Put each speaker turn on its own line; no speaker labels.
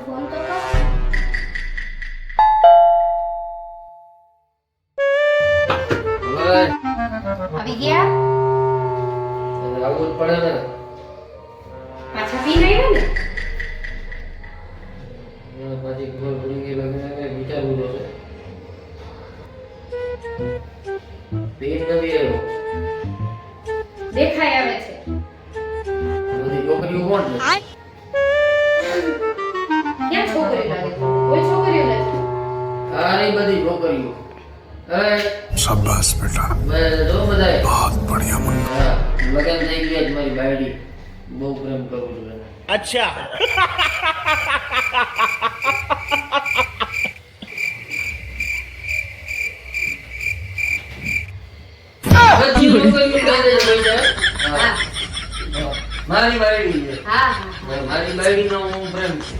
Phone તો કર.
હવે
આવી ગયા?
આવું જ પડે ને.
પાછા પી રહ્યા ને?
પછી ખબર પડી ગઈ લગ્ન વિચારવું જોશે. પેટ નથી આવ્યો.
દેખાય આવે છે.
બધી છોકરીઓ કોણ છે?
ક્યાં છોકરી લાગે છે? કોઈ છોકરીઓ નથી.
આ નહીં બધી છોકરીઓ. અરે
शाबाश बेटा
જો બધાય
बहुत बढ़िया मुन्ना
હા, લગન થઈ ગયા જ મારી બાયડી. બહુ પ્રેમ કરું છું એને.
अच्छा
બધી છોકરીઓ કહી દેજો ભાઈ સાહેબ.
હા
હા. મારી બાયડી છે.
હા હા.
મારી બાયડીનો હું પ્રેમ છું.